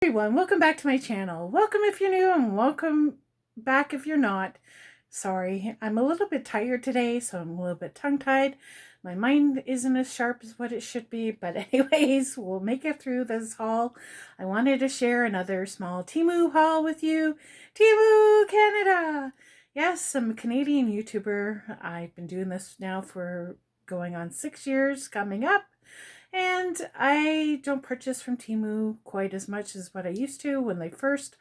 Everyone, welcome back to my channel. Welcome if you're new and welcome back if you're not. Sorry, I'm a little bit tired today, so I'm a little bit tongue-tied. My mind isn't as sharp as what it should be, but anyways, we'll make it through this haul. I wanted to share another small Temu haul with you. Temu Canada! Yes, I'm a Canadian YouTuber. I've been doing this now for going on 6 years coming up. And I don't purchase from Temu quite as much as what I used to when they first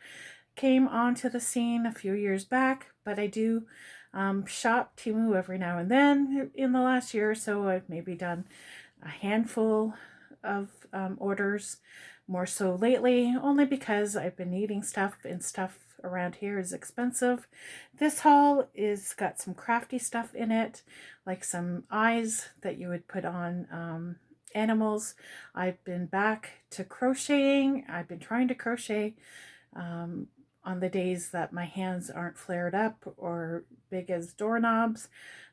came onto the scene a few years back, but I do shop Temu every now and then. In the last year or so, I've maybe done a handful of orders, more so lately, only because I've been needing stuff and stuff around here is expensive. This haul is got some crafty stuff in it, like some eyes that you would put on animals. I've been back to crocheting. I've been trying to crochet on the days that my hands aren't flared up or big as doorknobs,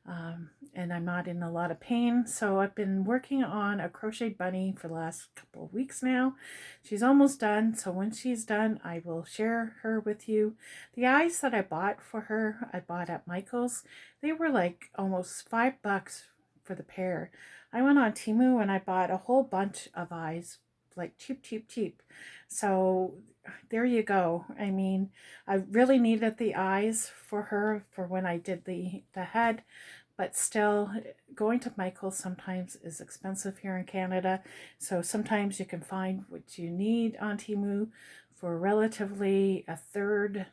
and I'm not in a lot of pain. So I've been working on a crocheted bunny for the last couple of weeks now. She's almost done, so when she's done I will share her with you. The eyes that I bought for her, I bought at Michael's. They were like almost $5 for the pair. I went on Temu and I bought a whole bunch of eyes, like cheap. So there you go. I mean, I really needed the eyes for her for when I did the head, but still going to Michael's sometimes is expensive here in Canada. So sometimes you can find what you need on Temu for relatively a third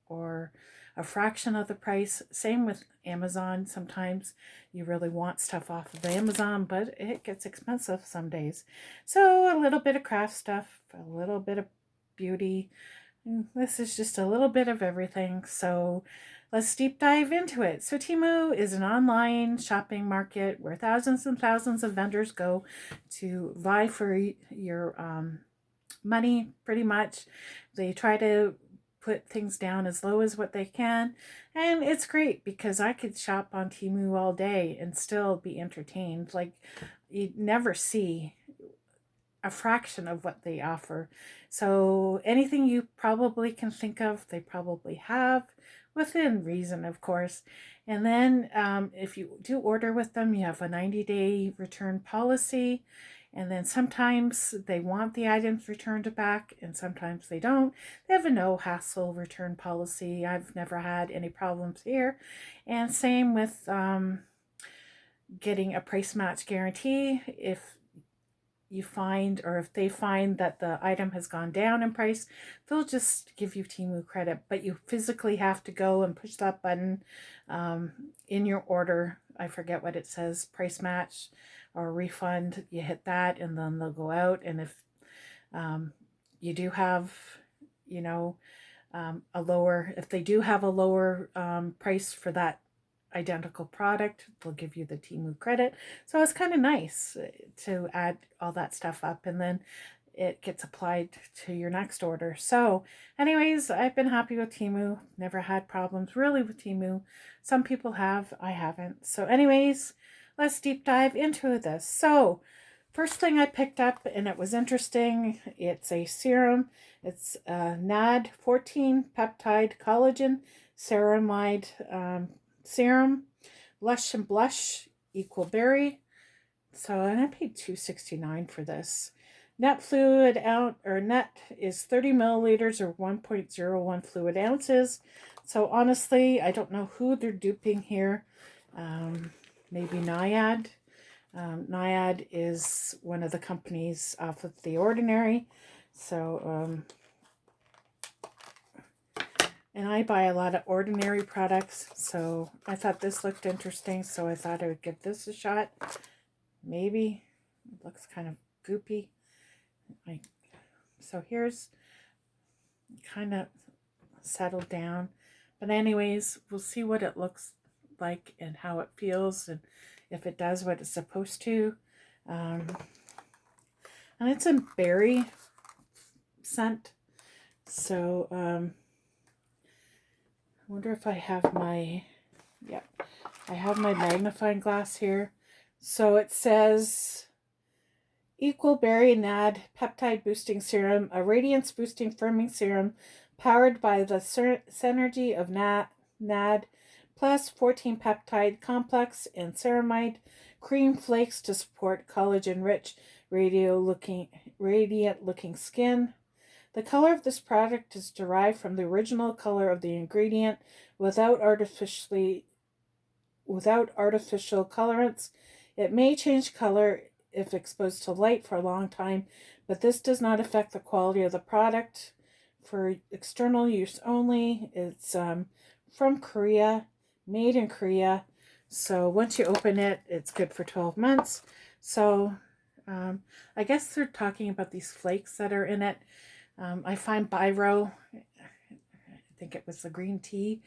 or a fraction of the price. Same with Amazon. Sometimes you really want stuff off of Amazon, but it gets expensive some days. So a little bit of craft stuff, a little bit of beauty. This is just a little bit of everything. So let's deep dive into it. So Temu is an online shopping market where thousands and thousands of vendors go to vie for your money, pretty much. They try to put things down as low as what they can, and it's great because I could shop on Temu all day and still be entertained. Like, you'd never see a fraction of what they offer. So anything you probably can think of, they probably have, within reason, of course. And then if you do order with them, you have a 90-day return policy. And then sometimes they want the items returned back and sometimes they don't. They have a no hassle return policy. I've never had any problems here. And same with getting a price match guarantee. If you find, or if they find that the item has gone down in price, they'll just give you Temu credit, but you physically have to go and push that button in your order. I forget what it says, price match or refund. You hit that and then they'll go out. And if you do have, you know, a lower, if they do have a lower price for that identical product, they'll give you the Temu credit. So it's kind of nice to add all that stuff up and then it gets applied to your next order. So anyways, I've been happy with Temu. Never had problems really with Temu. Some people have, I haven't. So anyways, let's deep dive into this. So first thing I picked up, and it was interesting, it's a serum. It's NAD 14 peptide collagen ceramide serum, Lush and Blush Equal Berry. So, and I paid $2.69 for this. Net fluid out, or net is 30 milliliters or 1.01 fluid ounces. So honestly, I don't know who they're duping here. Maybe Naiad. Naiad is one of the companies off of The Ordinary. So, and I buy a lot of Ordinary products, so I thought this looked interesting, so I thought I would give this a shot. Maybe. It looks kind of goopy. So here's kind of settled down. But anyways, we'll see what it looks like and how it feels and if it does what it's supposed to. And it's a berry scent. So, I wonder if I have my, I have my magnifying glass here. So it says Equal Berry NAD Peptide Boosting Serum, a radiance boosting firming serum powered by the synergy of NAD plus 14 peptide complex and ceramide cream flakes to support collagen rich radiant looking skin. The color of this product is derived from the original color of the ingredient without artificial colorants. It may change color if exposed to light for a long time, but this does not affect the quality of the product. For external use only, it's from Korea, made in Korea. So once you open it, it's good for 12 months. So I guess they're talking about these flakes that are in it. I find Biro, I think it was the green tea,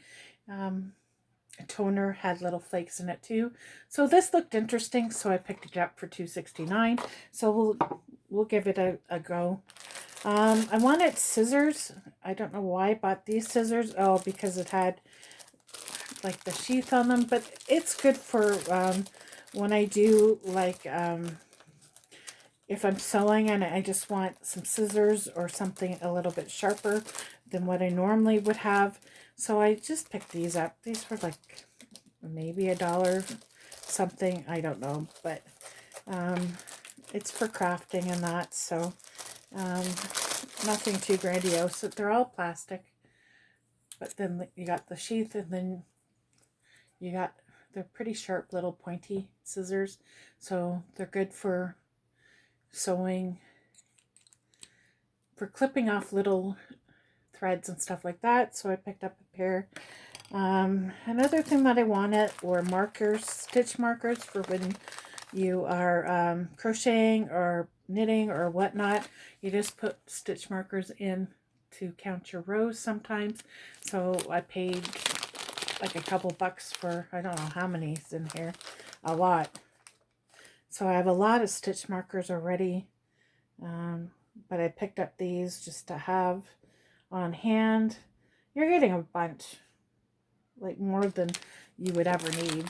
toner had little flakes in it too. So this looked interesting, so I picked it up for $2.69. So we'll give it a go. I wanted scissors. I don't know why I bought these scissors. Oh, because it had like the sheath on them, but it's good for when I do like if I'm sewing and I just want some scissors or something a little bit sharper than what I normally would have. So I just picked these up. These were like maybe $1 something. I don't know. But it's for crafting and that. So nothing too grandiose. They're all plastic. But then you got the sheath and then you got, they're pretty sharp little pointy scissors. So they're good for sewing, for clipping off little threads and stuff like that. So I picked up a pair. Another thing that I wanted were markers, stitch markers for when you are crocheting or knitting or whatnot. You just put stitch markers in to count your rows sometimes. So I paid like a couple bucks for, I don't know how many is in here, a lot. So I have a lot of stitch markers already, but I picked up these just to have on hand. You're getting a bunch, like more than you would ever need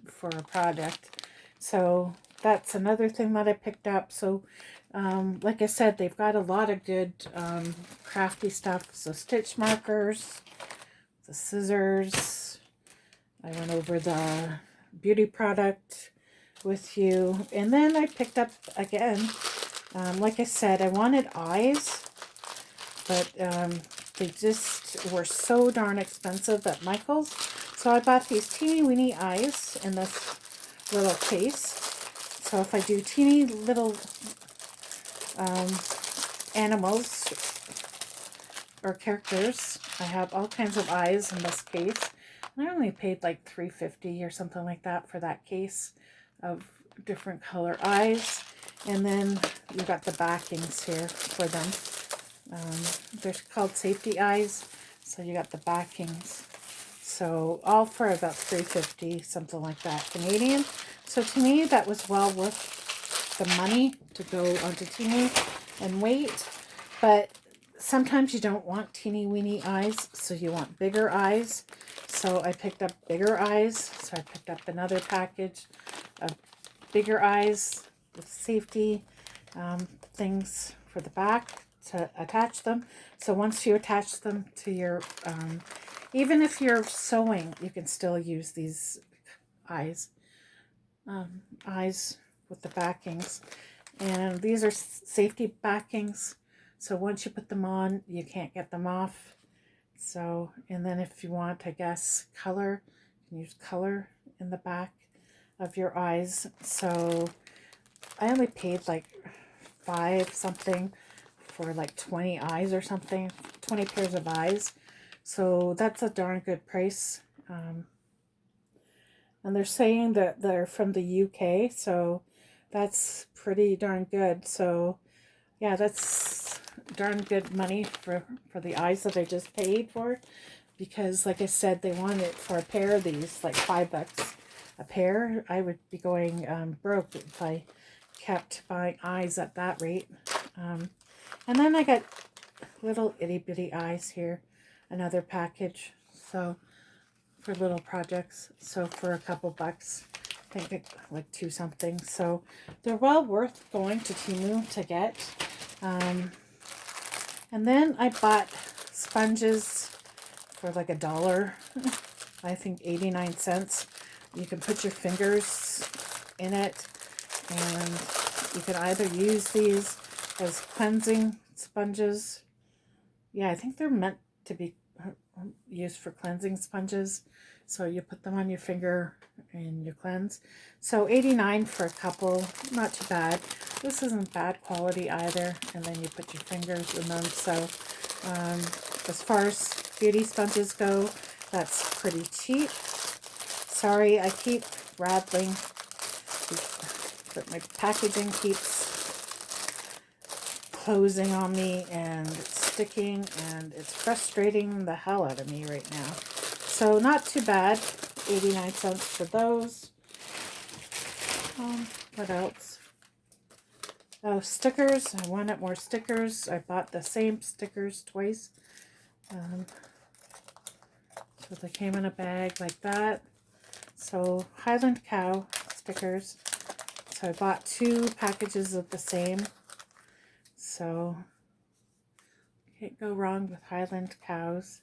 for a project. So that's another thing that I picked up. So like I said, they've got a lot of good crafty stuff. So stitch markers, the scissors. I went over the beauty product with you. And then I picked up again, like I said, I wanted eyes, but they just were so darn expensive at Michael's. So I bought these teeny weeny eyes in this little case. So if I do teeny little animals or characters, I have all kinds of eyes in this case. I only paid like $3.50 or something like that for that case of different color eyes. And then you got the backings here for them. They're called safety eyes. So you got the backings. So all for about $3.50, something like that, Canadian. So to me, that was well worth the money to go onto Temu and wait. But sometimes you don't want teeny weeny eyes, so you want bigger eyes. So I picked up bigger eyes. So I picked up another package of bigger eyes with safety things for the back to attach them. So once you attach them to your, even if you're sewing, you can still use these eyes, eyes with the backings. And these are safety backings. So once you put them on, you can't get them off. So, and then if you want, I guess, color, you can use color in the back of your eyes. So I only paid like $5 something for like 20 eyes or something, 20 pairs of eyes. So that's a darn good price. And they're saying that they're from the UK, so that's pretty darn good. So yeah, that's darn good money for the eyes that I just paid for, because like I said, they want it for a pair of these, like $5 a pair. I would be going broke if I kept buying eyes at that rate. And then I got little itty bitty eyes here, another package, so for little projects, so for a couple bucks. think like 2 something. So they're well worth going to Temu to get. And then I bought sponges for like $1. I think 89 cents. You can put your fingers in it, and you can either use these as cleansing sponges. Yeah, I think they're meant to be used for cleansing sponges. So you put them on your finger and you cleanse. So 89 for a couple, not too bad. This isn't bad quality either. And then you put your fingers in them. So as far as beauty sponges go, that's pretty cheap. Sorry, I keep rattling, but my packaging keeps closing on me and it's sticking, and it's frustrating the hell out of me right now. So not too bad, 89 cents for those. What else? Oh, stickers. I wanted more stickers. I bought the same stickers twice. So they came in a bag like that. So Highland Cow stickers. So I bought 2 packages of the same. So can't go wrong with Highland Cows.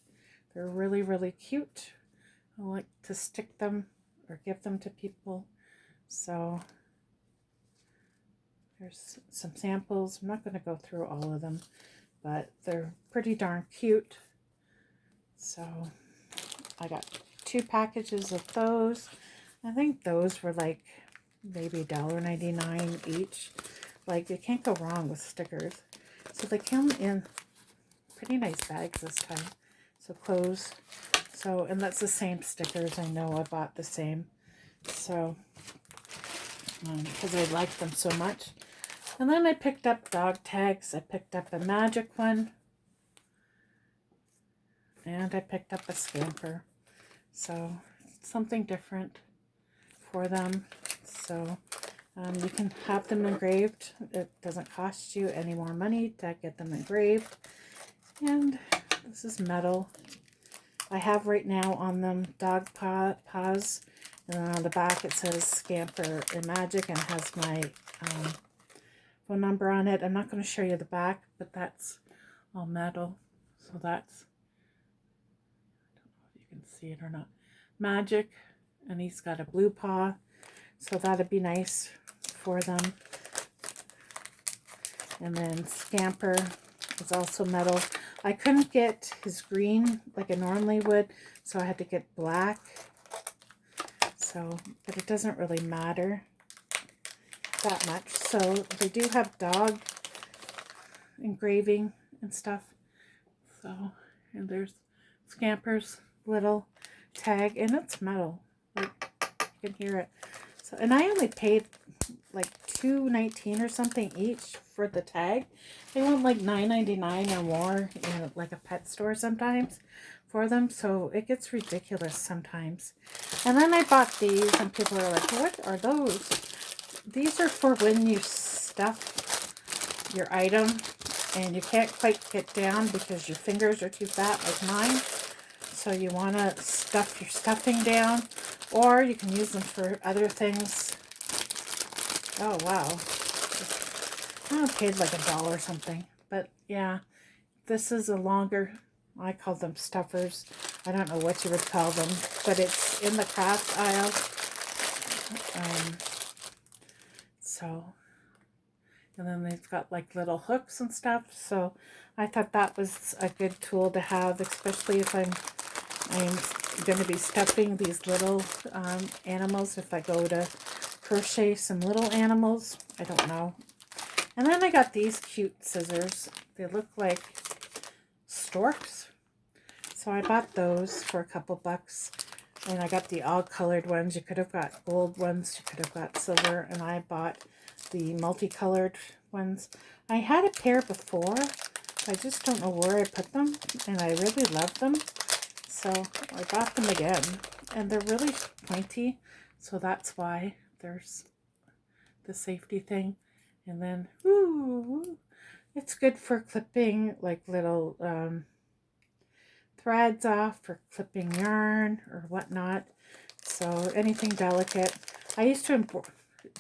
They're really, really cute. I like to stick them or give them to people. So there's some samples. I'm not going to go through all of them, but they're pretty darn cute. So I got 2 packages of those. I think those were like maybe $1.99 each. Like, you can't go wrong with stickers. So they come in pretty nice bags this time. So clothes. So, and that's the same stickers. I know I bought the same. So, because I like them so much. And then I picked up dog tags. I picked up a magic one. And I picked up a scamper. So, something different for them. So, you can have them engraved. It doesn't cost you any more money to get them engraved. And this is metal. I have right now on them dog paws. And then on the back it says Scamper and Magic and has my phone number on it. I'm not going to show you the back, but that's all metal. So that's, I don't know if you can see it or not. Magic, and he's got a blue paw. So that'd be nice for them. And then Scamper is also metal. I couldn't get his green like I normally would, so I had to get black. So, but it doesn't really matter that much. So they do have dog engraving and stuff. So, and there's Scamper's little tag, and it's metal. Like, you can hear it. So, and I only paid like $2.19 or something each for the tag. They want like $9.99 or more in like a pet store sometimes for them. So it gets ridiculous sometimes. And then I bought these, and people are like, what are those? These are for when you stuff your item and you can't quite get down because your fingers are too fat like mine. So you want to stuff your stuffing down, or you can use them for other things. Oh, wow. I paid like $1 or something. But yeah, this is a longer, I call them stuffers. I don't know what you would call them, but it's in the craft aisle. So, and then they've got like little hooks and stuff. So I thought that was a good tool to have, especially if I'm going to be stuffing these little animals. If I go to crochet some little animals, I don't know. And then I got these cute scissors. They look like storks. So I bought those for a couple bucks. And I got the all colored ones. You could have got gold ones. You could have got silver. And I bought the multicolored ones. I had a pair before. I just don't know where I put them. And I really love them. So I bought them again. And they're really pointy. So that's why there's the safety thing. And then, ooh, it's good for clipping like little threads off, for clipping yarn or whatnot. So anything delicate. I used to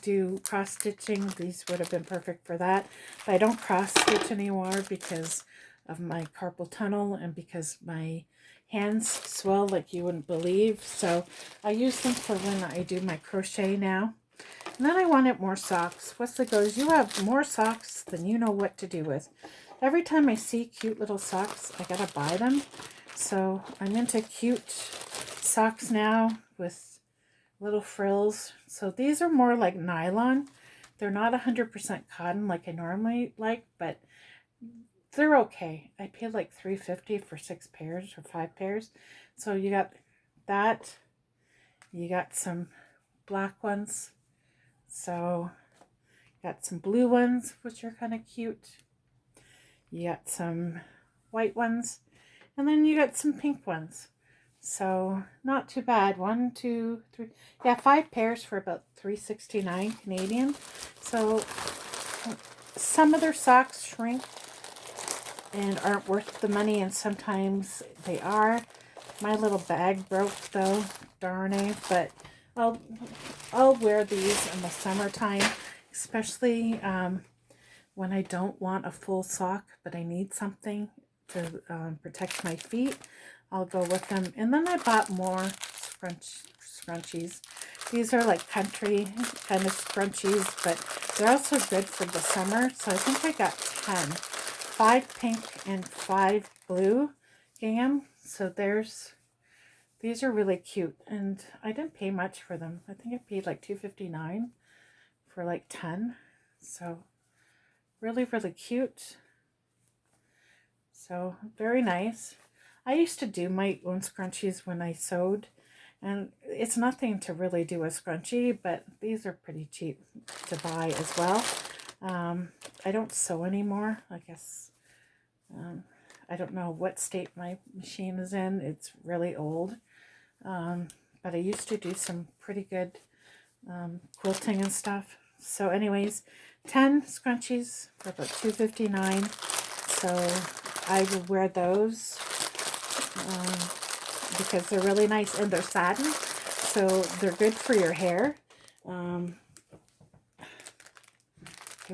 do cross stitching. These would have been perfect for that, but I don't cross stitch anymore because of my carpal tunnel and because my hands swell like you wouldn't believe. So I use them for when I do my crochet now. And then I wanted more socks. Wesley goes, you have more socks than you know what to do with. Every time I see cute little socks, I gotta buy them. So I'm into cute socks now with little frills. So these are more like nylon. They're not 100% cotton like I normally like, but they're okay. I paid like $3.50 for 6 pairs or 5 pairs. So you got that. You got some black ones. So got some blue ones, which are kind of cute. You got some white ones. And then you got some pink ones. So not too bad. 1, 2, 3. Yeah, 5 pairs for about $3.69 Canadian. So some of their socks shrink and aren't worth the money, and sometimes they are. My little bag broke though, darn it. But I'll wear these in the summertime, especially when I don't want a full sock, but I need something to protect my feet. I'll go with them. And then I bought more scrunchies. These are like country kind of scrunchies, but they're also good for the summer. So I think I got 10. 5 pink and 5 blue gingham. So these are really cute. And I didn't pay much for them. I think I paid like $2.59 for like 10. So really, really cute. So very nice. I used to do my own scrunchies when I sewed, and it's nothing to really do a scrunchie, but these are pretty cheap to buy as well. I don't sew anymore. I guess I don't know what state my machine is in. It's really old, but I used to do some pretty good quilting and stuff. So anyways, 10 scrunchies for about $2.59. So I will wear those because they're really nice, and they're satin, so they're good for your hair. Okay,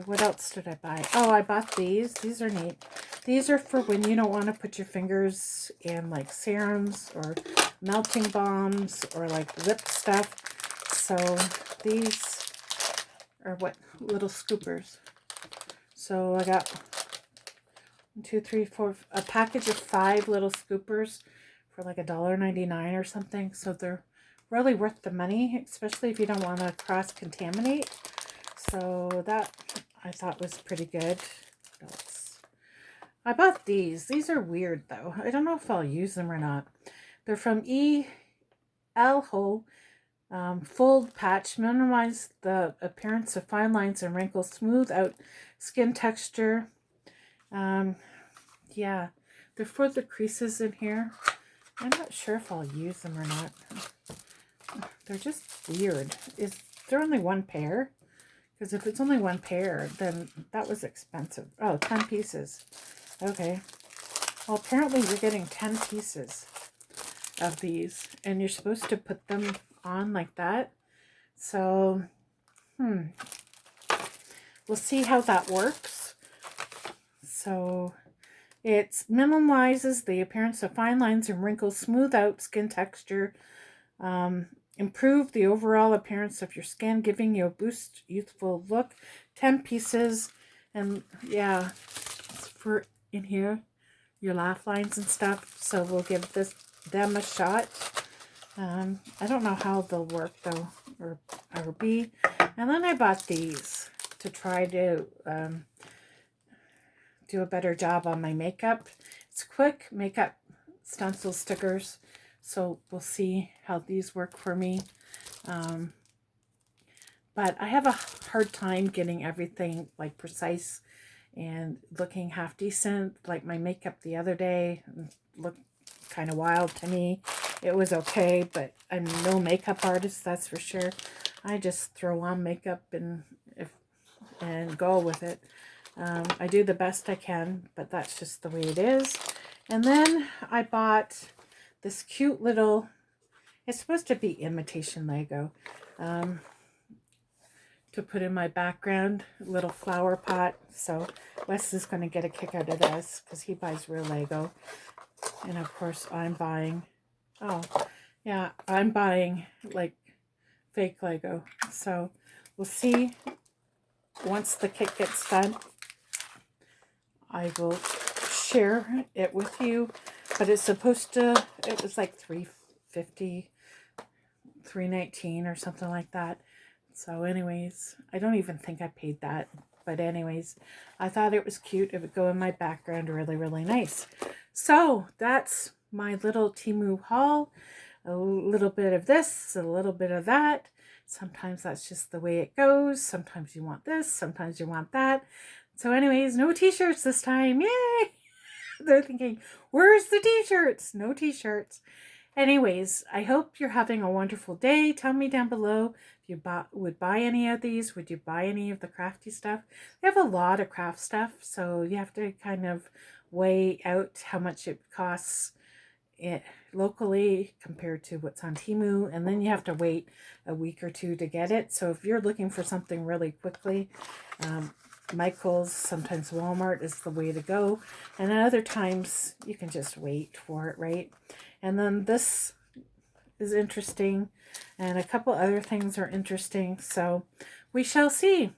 what else did I buy? Oh, I bought these. These are neat. These are for when you don't want to put your fingers in like serums or melting balms or like lip stuff. So these are what little scoopers. So I got 1, 2, 3, 4, a package of 5 little scoopers for like $1.99 or something. So they're really worth the money, especially if you don't want to cross-contaminate. So that I thought was pretty good. What else? I bought these. These are weird though. I don't know if I'll use them or not. They're from Haul. Fold patch, minimize the appearance of fine lines and wrinkles, smooth out skin texture. Yeah, they're for the creases in here. I'm not sure if I'll use them or not. They're just weird. They're only 1 pair? Because if it's only 1 pair, then that was expensive. Oh, 10 pieces. Okay. Well, apparently you're getting 10 pieces of these, and you're supposed to put them on like that. So, we'll see how that works. So it minimizes the appearance of fine lines and wrinkles, smooth out skin texture, improve the overall appearance of your skin, giving you a boost youthful look. 10 pieces, and yeah, it's for in here your laugh lines and stuff. So we'll give them a shot. I don't know how they'll work though, or be. And then I bought these to try to do a better job on my makeup. It's quick makeup stencil stickers, so we'll see how these work for me. But I have a hard time getting everything like precise and looking half decent. Like my makeup the other day looked kind of wild to me. It was okay, but I'm no makeup artist, that's for sure. I just throw on makeup and go with it. I do the best I can, but that's just the way it is. And then I bought this cute little, it's supposed to be imitation Lego. to put in my background, little flower pot. So Wes is going to get a kick out of this because he buys real Lego. And of course I'm buying, oh yeah, I'm buying like fake Lego. So we'll see once the kit gets done. I will share it with you, but it's supposed to, it was like $3.50, $3.19 or something like that. So anyways, I don't even think I paid that. But anyways, I thought it was cute. It would go in my background really, really nice. So that's my little Temu haul. A little bit of this, a little bit of that. Sometimes that's just the way it goes. Sometimes you want this, sometimes you want that. So anyways, no t-shirts this time. Yay! They're thinking, where's the t-shirts? No t-shirts. Anyways, I hope you're having a wonderful day. Tell me down below if you would buy any of these. Would you buy any of the crafty stuff? They have a lot of craft stuff, so you have to kind of weigh out how much it costs locally compared to what's on Temu, and then you have to wait a week or two to get it. So if you're looking for something really quickly, Michael's, sometimes Walmart is the way to go, and then other times you can just wait for it, right? And then this is interesting, and a couple other things are interesting, so we shall see.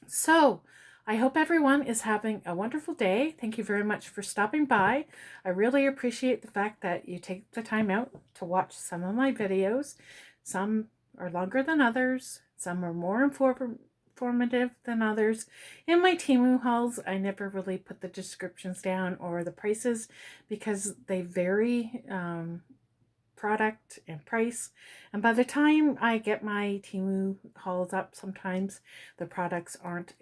So I hope everyone is having a wonderful day. Thank you very much for stopping by. I really appreciate the fact that you take the time out to watch some of my videos. Some are longer than others. Some are more informative than others. In my Temu hauls, I never really put the descriptions down or the prices because they vary product and price, and by the time I get my Temu hauls up, sometimes the products aren't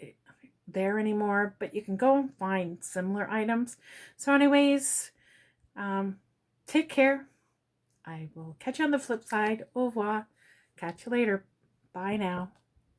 there anymore, but you can go and find similar items. So anyways, take care. I will catch you on the flip side. Au revoir. Catch you later. Bye now.